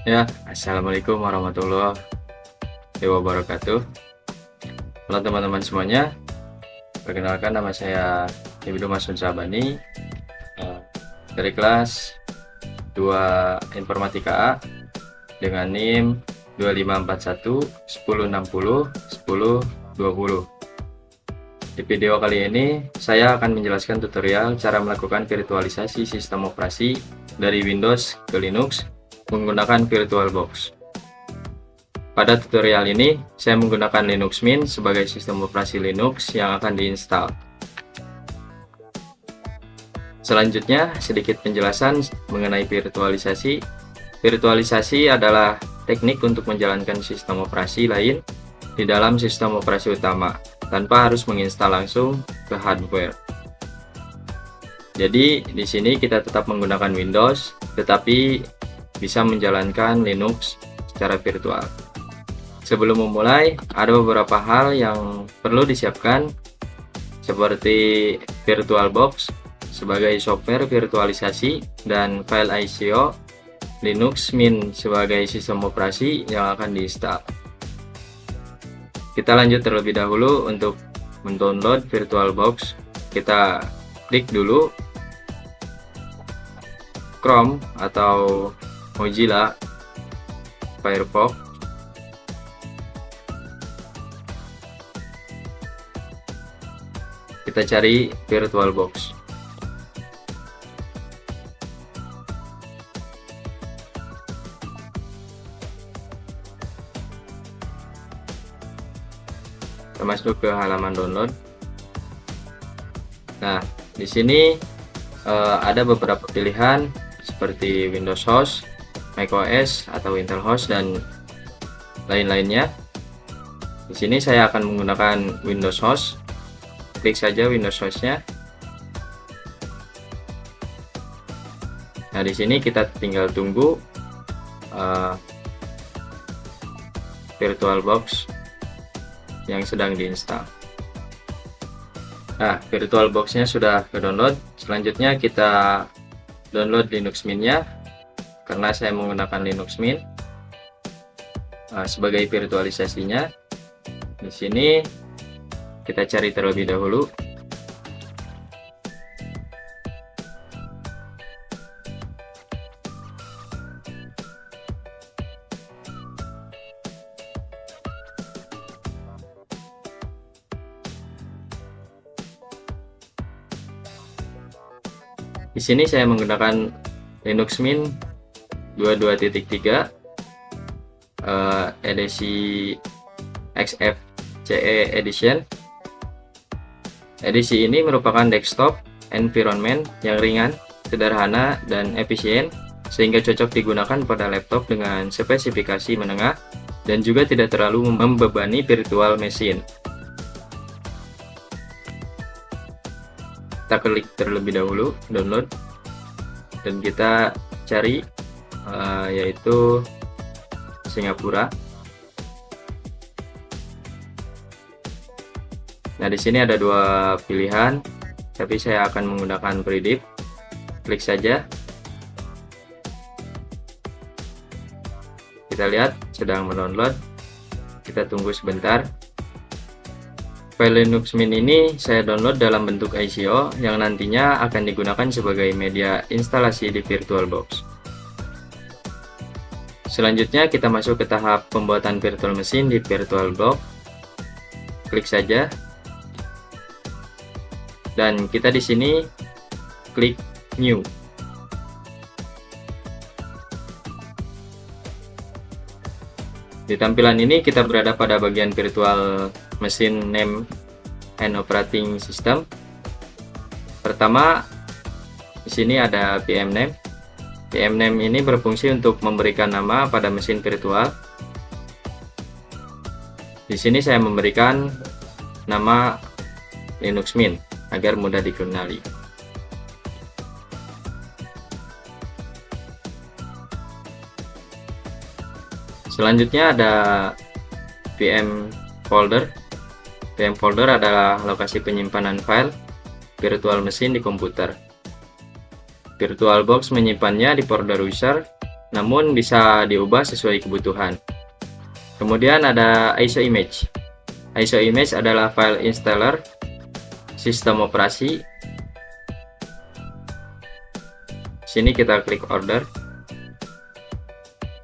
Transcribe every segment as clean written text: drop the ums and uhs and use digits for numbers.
Ya, assalamualaikum warahmatullahi wabarakatuh. Halo teman-teman semuanya, perkenalkan nama saya Ibnu Masud Sabani dari kelas 2 Informatika A dengan NIM 2541 1060 1020. Di video kali ini saya akan menjelaskan tutorial cara melakukan virtualisasi sistem operasi dari Windows ke Linux menggunakan VirtualBox. Pada tutorial ini, saya menggunakan Linux Mint sebagai sistem operasi Linux yang akan diinstal. Selanjutnya, sedikit penjelasan mengenai virtualisasi. Virtualisasi adalah teknik untuk menjalankan sistem operasi lain di dalam sistem operasi utama, tanpa harus menginstal langsung ke hardware. Jadi, di sini kita tetap menggunakan Windows, tetapi bisa menjalankan Linux secara virtual. Sebelum memulai, ada beberapa hal yang perlu disiapkan, seperti VirtualBox sebagai software virtualisasi dan file ISO Linux Mint sebagai sistem operasi yang akan diinstal. Kita lanjut terlebih dahulu untuk mendownload VirtualBox. Kita klik dulu Chrome atau Mozilla Firefox. Kita cari VirtualBox. Kita masuk ke halaman download. Nah, di sini ada beberapa pilihan seperti Windows Host, macOS atau Intel Host dan lain-lainnya. Di sini saya akan menggunakan Windows Host. Klik saja Windows Host-nya. Nah, di sini kita tinggal tunggu VirtualBox yang sedang diinstal. Nah, VirtualBox-nya sudah ke-download. Selanjutnya kita download Linux Mint-nya. Karena saya menggunakan Linux Mint sebagai virtualisasinya. Di sini kita cari terlebih dahulu. Di sini saya menggunakan Linux Mint 22.3 edisi XFCE Edition. Edisi ini merupakan desktop environment yang ringan, sederhana, dan efisien, sehingga cocok digunakan pada laptop dengan spesifikasi menengah dan juga tidak terlalu membebani virtual machine. Kita klik terlebih dahulu download dan kita cari yaitu Singapura. Nah, di sini ada dua pilihan, tapi saya akan menggunakan predip. Klik saja. Kita lihat sedang mendownload. Kita tunggu sebentar. File Linux Mint ini saya download dalam bentuk ISO yang nantinya akan digunakan sebagai media instalasi di VirtualBox. Selanjutnya kita masuk ke tahap pembuatan virtual machine di VirtualBox. Klik saja. Dan kita di sini klik New. Di tampilan ini kita berada pada bagian virtual machine name and operating system. Pertama, di sini ada VM name. VM name ini berfungsi untuk memberikan nama pada mesin virtual. Di sini saya memberikan nama Linux Mint agar mudah dikenali. Selanjutnya ada VM folder. VM folder adalah lokasi penyimpanan file virtual machine di komputer. VirtualBox menyimpannya di folder user namun bisa diubah sesuai kebutuhan. Kemudian ada ISO image. ISO image adalah file installer sistem operasi. Sini kita klik order.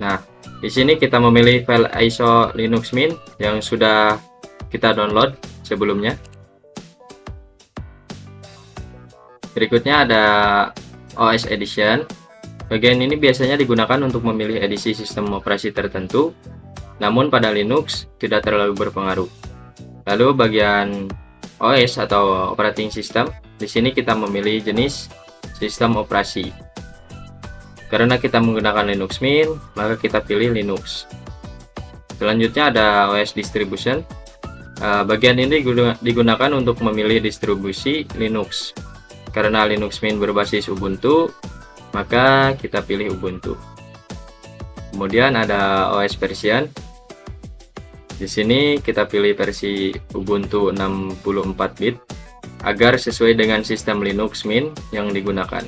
Nah, di sini kita memilih file ISO Linux Mint yang sudah kita download sebelumnya. Berikutnya ada OS Edition. Bagian ini biasanya digunakan untuk memilih edisi sistem operasi tertentu, namun pada Linux tidak terlalu berpengaruh. Lalu bagian OS atau operating system, di sini kita memilih jenis sistem operasi. Karena kita menggunakan Linux Mint, maka kita pilih Linux. Selanjutnya ada OS distribution. Bagian ini digunakan untuk memilih distribusi Linux. Karena Linux Mint berbasis Ubuntu, maka kita pilih Ubuntu. Kemudian ada OS version. Di sini kita pilih versi Ubuntu 64 bit agar sesuai dengan sistem Linux Mint yang digunakan.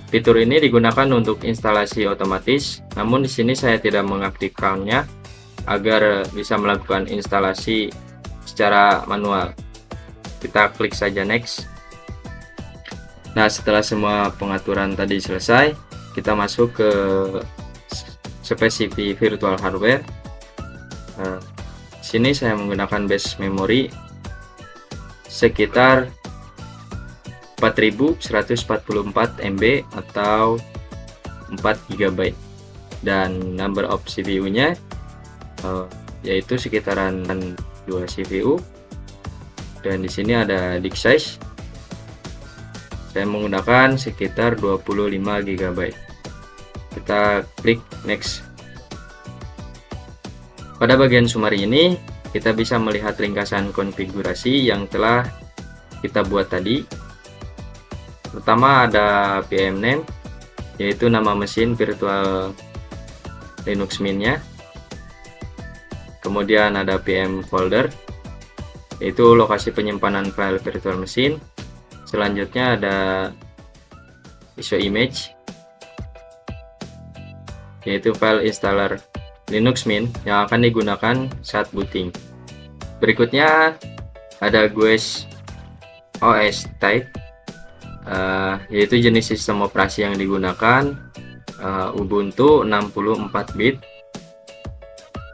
Fitur ini digunakan untuk instalasi otomatis, namun di sini saya tidak mengaktifkannya agar bisa melakukan instalasi secara manual. Kita klik saja next. Nah, setelah semua pengaturan tadi selesai, kita masuk ke spesifik virtual hardware. Sini saya menggunakan base memory sekitar 4144 MB atau 4 GB, dan number of CPU-nya yaitu sekitaran 2 CPU, dan di sini ada disk size. Saya menggunakan sekitar 25 GB. Kita klik next. Pada bagian summary ini, kita bisa melihat ringkasan konfigurasi yang telah kita buat tadi. Pertama ada VM name, yaitu nama mesin virtual Linux Mint-nya. Kemudian ada VM folder, yaitu lokasi penyimpanan file virtual machine. Selanjutnya ada ISO image, yaitu file installer Linux Mint yang akan digunakan saat booting. Berikutnya ada GUIS OS type, yaitu jenis sistem operasi yang digunakan, Ubuntu 64 bit.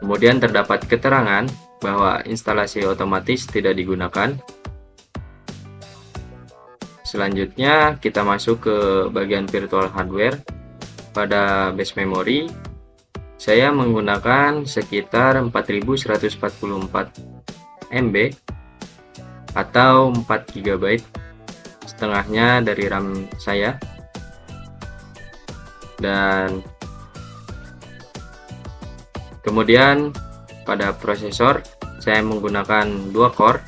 Kemudian terdapat keterangan bahwa instalasi otomatis tidak digunakan. Selanjutnya kita masuk ke bagian virtual hardware. Pada base memory saya menggunakan sekitar 4144 MB atau 4 GB, setengahnya dari RAM saya. Dan kemudian pada prosesor saya menggunakan 2 core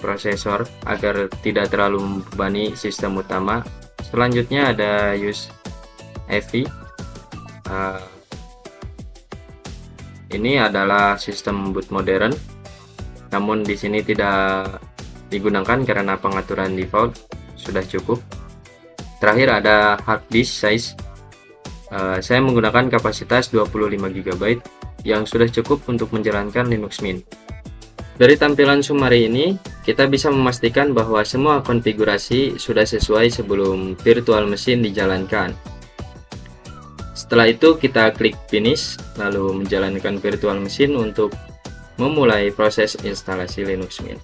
prosesor agar tidak terlalu membebani sistem utama. Selanjutnya ada use FE. Ini adalah sistem boot modern, namun di sini tidak digunakan karena pengaturan default sudah cukup. Terakhir ada hard disk size. Saya menggunakan kapasitas 25 GB yang sudah cukup untuk menjalankan Linux Mint. Dari tampilan summary ini, kita bisa memastikan bahwa semua konfigurasi sudah sesuai sebelum virtual machine dijalankan. Setelah itu kita klik finish, lalu menjalankan virtual machine untuk memulai proses instalasi Linux Mint.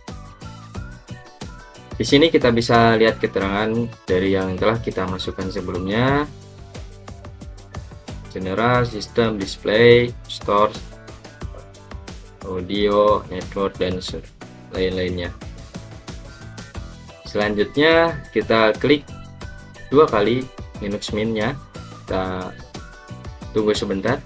Di sini kita bisa lihat keterangan dari yang telah kita masukkan sebelumnya. General, System, Display, Store, Audio, Network, dan lain-lainnya. Selanjutnya kita klik 2 kali Linux Mint-nya. Kita tunggu sebentar.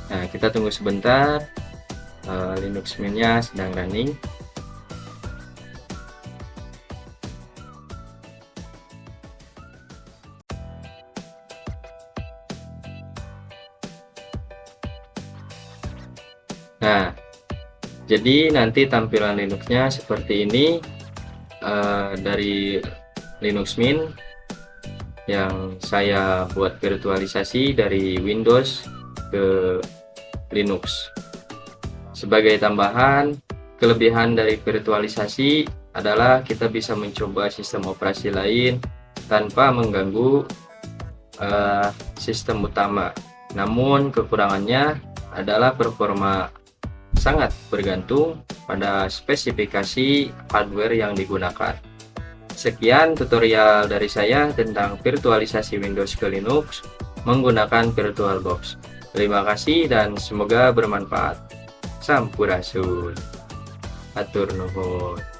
Nah, kita tunggu sebentar. Linux Mint-nya sedang running. Nah, jadi nanti tampilan Linuxnya seperti ini, dari Linux Mint yang saya buat virtualisasi dari Windows ke Linux. Sebagai tambahan, kelebihan dari virtualisasi adalah kita bisa mencoba sistem operasi lain tanpa mengganggu sistem utama. Namun kekurangannya adalah performa sangat bergantung pada spesifikasi hardware yang digunakan. Sekian tutorial dari saya tentang virtualisasi Windows ke Linux menggunakan VirtualBox. Terima kasih dan semoga bermanfaat. Sampurasun. Atur nuhun.